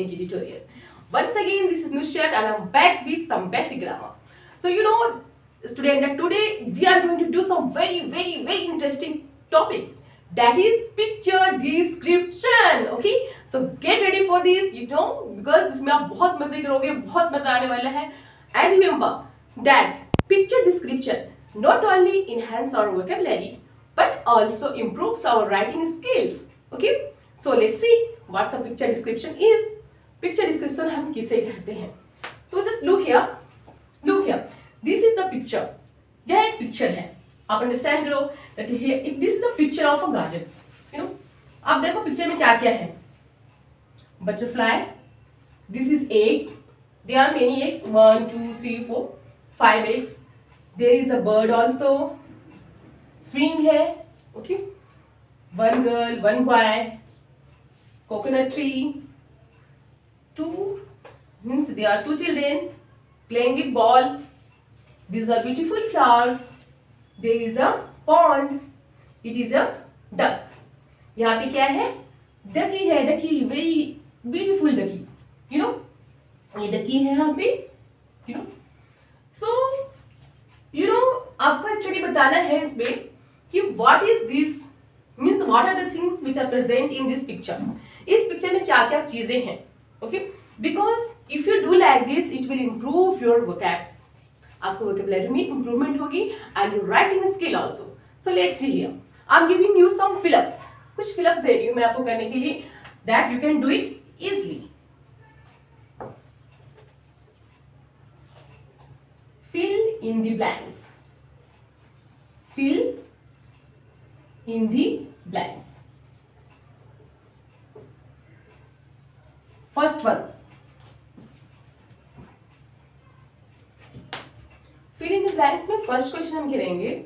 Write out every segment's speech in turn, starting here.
NK tutorial. Once again, this is Nushat and I'm back with some basic grammar. So student, that today we are going to do some very interesting topic, that is picture description. Okay, so get ready for this, because इसमें आप बहुत मजे करोगे, बहुत मजा आने वाला है. And remember that picture description not only enhance our vocabulary but also improves our writing skills. Okay, so let's see what the picture description is. Picture description हम किसे कहते हैं? तो just look here. This is the picture. यह एक picture है. आप understand करो that here this is the picture of a garden. आप देखो पिक्चर में क्या क्या है. Butterfly. This is egg. There are many eggs. 1, 2, 3, 4, 5 eggs. There is a bird also. Swing है. Okay. One girl, one boy. Coconut tree. Two means there are two children playing with ball. These are beautiful flowers. There is a pond. It is a duck. यहाँ पे क्या है? डकी है. डकी, very beautiful डकी. ये डकी है यहाँ पे. So आपको एक्चुअली बताना है इसमें कि what is this, means what are the things which are present in this picture. इस पिक्चर में क्या क्या चीजें हैं. Okay, because if you do like this, it will improve your vocabs. आपको vocabulary में improvement होगी and your writing skill also. So let's see here. I'm giving you some fill-ups. कुछ fill-ups दे रही हूँ मैं आपको करने के लिए, that you can do it easily. Fill in the blanks. Fill in the blanks. First one. Fill in the blanks में first question हम करेंगे.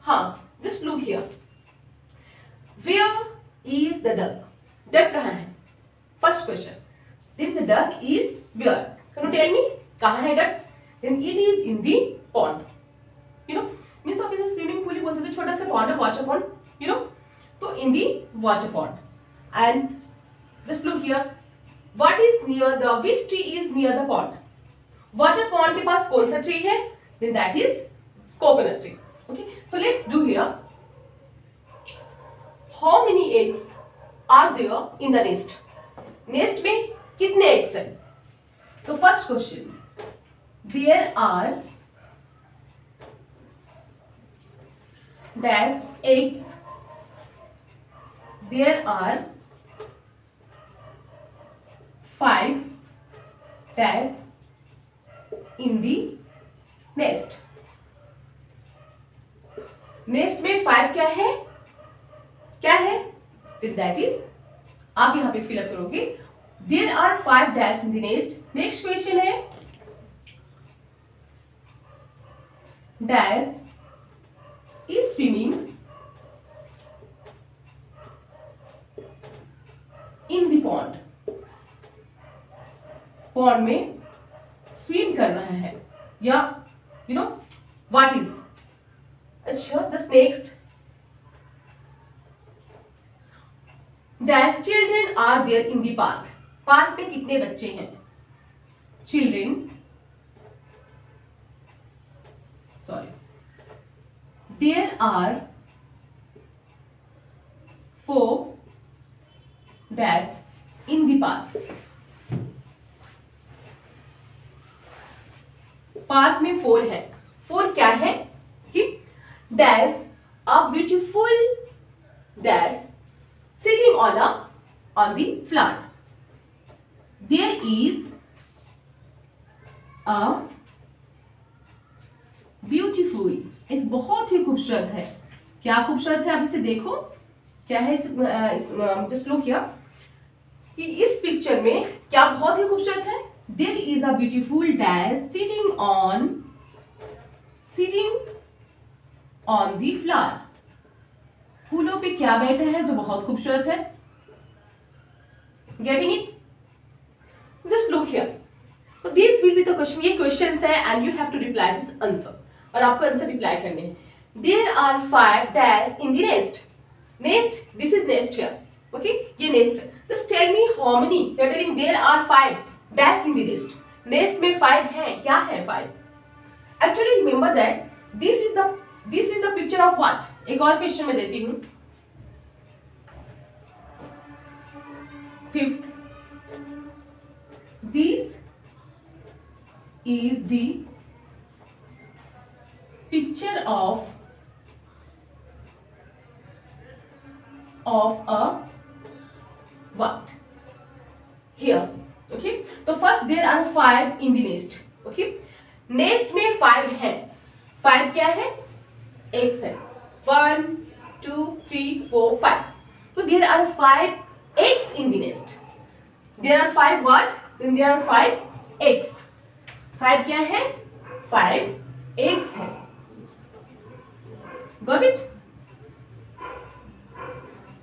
हाँ, just look here. Where is the duck? Duck कहाँ है? First question. Then the duck is where? Can you tell me? कहाँ है duck? Then it is in the pond. Means आप इसे स्विमिंग पूल ही बोल सकते, छोटा सा पॉन्ड है, वाटर पॉन्ड. तो in the water pond. And just look here. What is near the, which tree is near the pond? Water pond के पास कौन सा ट्री है? Then that is coconut tree. Okay, so let's do here. How many eggs are there in the nest? Nest में कितने eggs हैं? तो first question. There are dash eggs. There are 5 dash in the nest. Next में 5 क्या है? That is आप यहाँ पे फिलअप करोगे. There are 5 dash in the nest. Next question है dash is swimming in the pond. Pond में swim कर रहा है, या व्हाट इज. अच्छा, the next dash children are there in the park. Park में कितने बच्चे हैं? Children, sorry, there are 4 dash in the park. Park में 4 है. 4 क्या है कि dash a beautiful dash sitting on the flower. There is a beautiful, एक बहुत ही खूबसूरत है. क्या खूबसूरत है? आप इसे देखो क्या है. जस्ट लुक हियर कि इस पिक्चर में क्या बहुत ही खूबसूरत है. There is a beautiful dash sitting on the flower. फूलों पे क्या बैठा है जो बहुत खूबसूरत है? Getting it? Just look here. तो this will be the question, ये क्वेश्चंस है and you have to reply this answer, और आपको आंसर रिप्लाई करने हैं. There are 5 dash in the nest. Nest, this is nest here. Okay, ये nest है. Just tell me how many. You are telling there are 5 dash in the nest. Nest में 5 है, क्या है 5? Actually remember that this is the picture of what. एक और question मैं देती हूं. Fifth, this is the picture of a what here. Okay, तो first there are 5 in the nest. Okay, nest में 5 है. 5 क्या है? eggs है. 1 2 3 4 5. तो there are 5 eggs in the nest. There are 5 what? Then there are 5 eggs. 5 क्या है? 5 eggs है. Got it?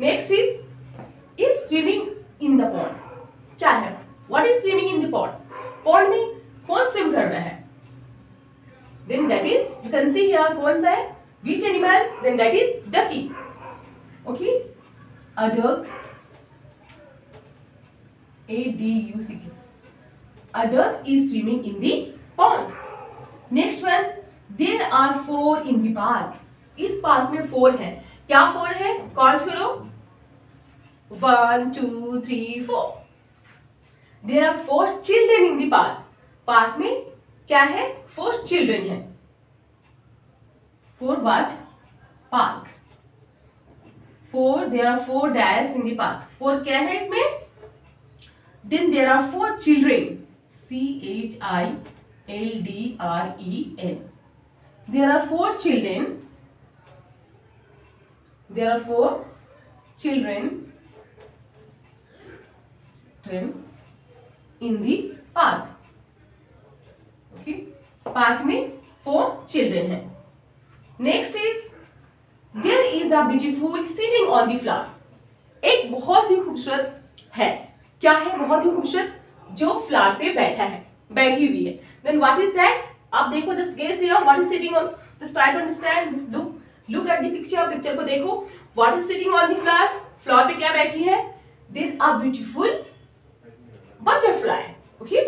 Next is swimming in the pond. क्या है? What is swimming in the pond? Pond में कौन swim कर रहा है? Then that is, you can see here कौन सा है? Which animal? Then that is ducky. Okay? A duck. A-D-U-C-K. A duck is swimming in the pond. Next one, there are 4 in the park. इस park में 4 है. क्या 4 है? Count करो. 1 2 3 4. There are 4 children in the park. Park में क्या है? 4 children है. 4 what? Park. 4, there are 4 dash in the park. 4 क्या है इसमें? Then there are 4 children. children. There are 4 children. There are 4 children in the park. Okay, park में 4 children हैं. Next is there is a beautiful sitting on the floor. एक बहुत ही खूबसूरत है. क्या है बहुत ही खूबसूरत? जो फ्लावर पे बैठा है, बैठी हुई है. Then what is that? आप देखो, just guess here what is sitting on. Just try to understand. Just look at the picture. Picture को देखो. What is sitting on the flower? Flower पे क्या बैठी है? Then a beautiful butterfly. Okay.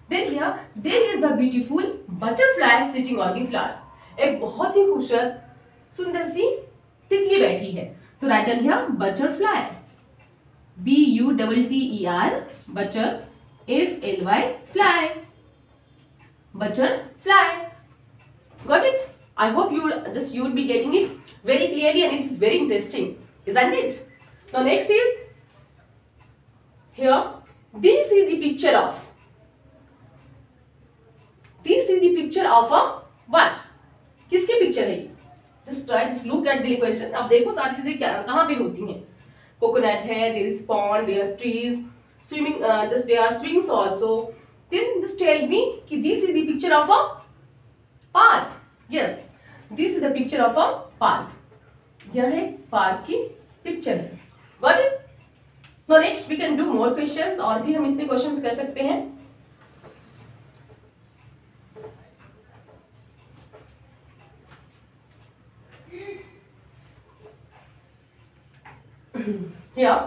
Then here there is a beautiful butterfly sitting on the flower. एक बहुत ही खूबसूरत सुंदर सी तितली बैठी है. तो write down here butterfly. B-U-T-T-E-R butter. F-L-Y fly. Butterfly. Got it? I hope you'll be getting it very clearly, and it is very interesting, isn't it? Now next is here. This is the picture of a what? किसके picture है? Just look at the question. अब देखो सारी चीजें क्या कहाँ पे होती हैं. Coconut है, there is pond, there are trees, swimming, there are swings also. Then just tell me कि this is the picture of a park. Yes, this is the picture of a park. यह है park की picture है. Got it? Now next we can do more questions. और भी हम इससे questions कर सकते हैं. Here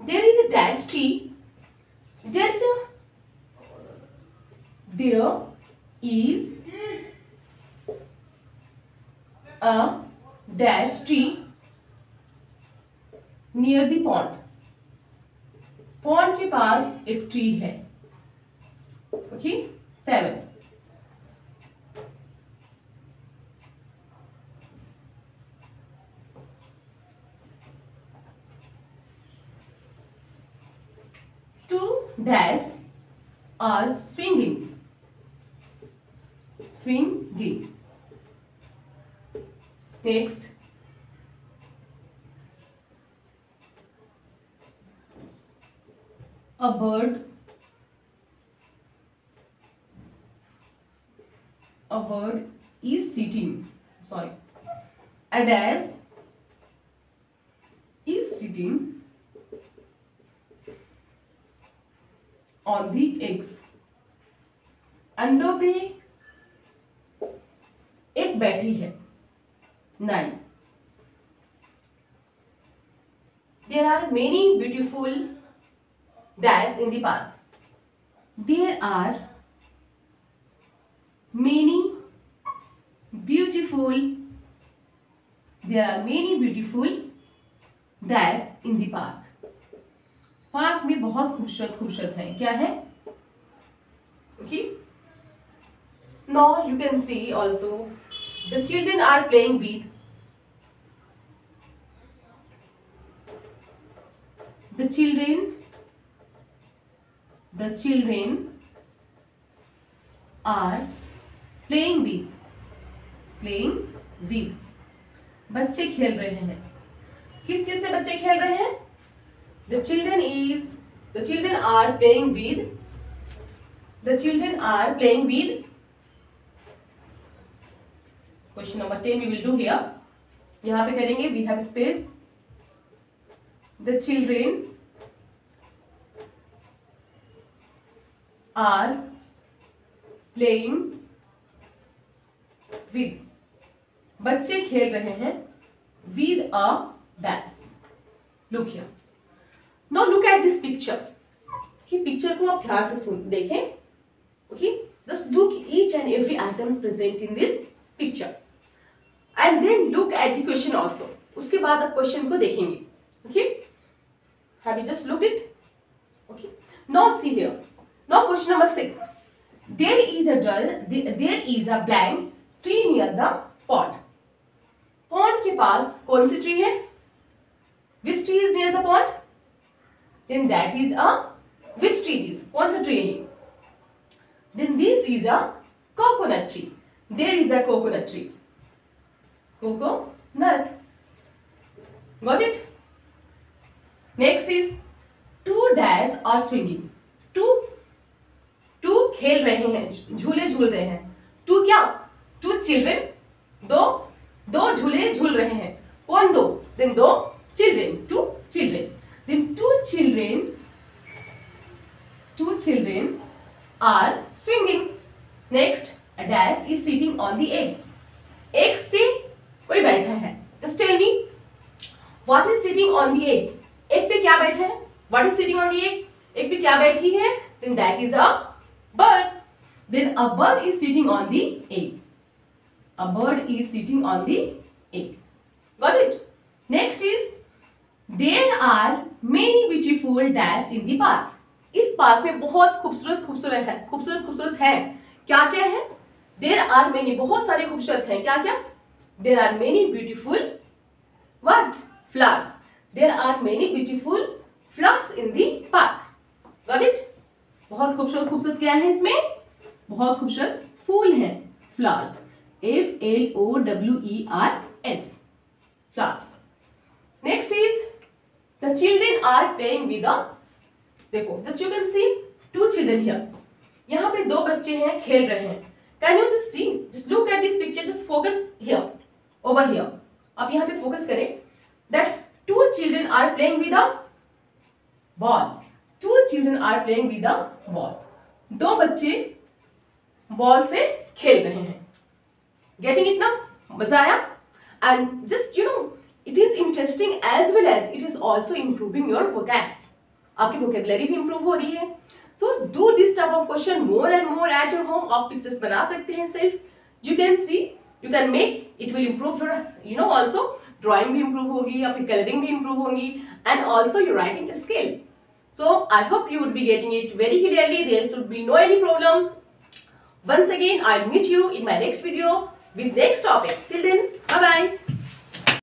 there is a dash tree. There is a dash tree near the pond. Pond के पास एक ट्री है. Okay. 7. Dash are swinging. Next, a bird is sitting. Sorry, a dash is sitting on the eggs. अंडों पे एक बैठी है. 9. There are many beautiful dash in the park. There are many beautiful dash in the park. Park में बहुत खूबसूरत है. क्या है? Okay. Now you can see also the children are playing with. The children are playing with. बच्चे खेल रहे हैं. किस चीज से बच्चे खेल रहे हैं? The children are playing with. Question number 10 we will do here. यहाँ पे करेंगे. We have space. The children are playing with. बच्चे खेल रहे हैं with a dash. Look here. Now look at this picture. कि पिक्चर को आप ध्यान से देखें. Okay, just look each and every items present in this picture, and then look at the question also. उसके बाद आप क्वेश्चन को देखेंगे. Okay, have you just looked it? Okay, now see here. Now question number 6. There is a blank tree near the pond. Pond के पास कौन सी tree है? Which tree is near the pond? Then that is a which tree is? कौन सा tree है ये? Then this is a coconut tree. There is a coconut tree. Coconut. Got it? Next is two dash are swinging. Two खेल रहे हैं, झूले झूल रहे हैं. Two क्या? Two children. दो झूले झूल रहे हैं. कौन दो? Then दो children. Two children. Then two children are swinging. Next, a dash is sitting on the eggs. Eggs पे कोई बैठा है. Just tell me, what is sitting on the egg? Egg पे क्या बैठा है? What is sitting on the egg? Egg पे क्या बैठी है? Then that is a bird. Then a bird is sitting on the egg. A bird is sitting on the egg. Got it? Next is there are many beautiful dash in the park. इस park में बहुत खूबसूरत है. क्या क्या है? There are many, बहुत सारे खूबसूरत हैं. क्या क्या? There are many beautiful what? Flowers. There are many beautiful flowers in the park. Got it? बहुत खूबसूरत क्या है इसमें? बहुत खूबसूरत फूल हैं. Flowers. FLOWERS. Flowers. Next is the children are playing with a. देखो, just you can see two children here. यहाँ पे दो बच्चे हैं, खेल रहे हैं. Can you just see? Just look at this picture. Just focus here, over here. आप यहाँ पे focus करें. That two children are playing with a ball. Two children are playing with a ball. दो बच्चे बॉल से खेल रहे हैं. Getting it now? मजा आया? And just it is interesting as well as it is also improving your vocabs. आपकी vocabulary भी improve हो रही है. So do this type of question more and more at your home. आप pictures बना सकते हैं self. You can see, you can make, it will improve your also drawing भी improve होगी, आपकी coloring भी improve होगी, and also your writing skill. So I hope you would be getting it very clearly. There should be no any problem. Once again, I'll meet you in my next video with next topic. Till then, bye bye.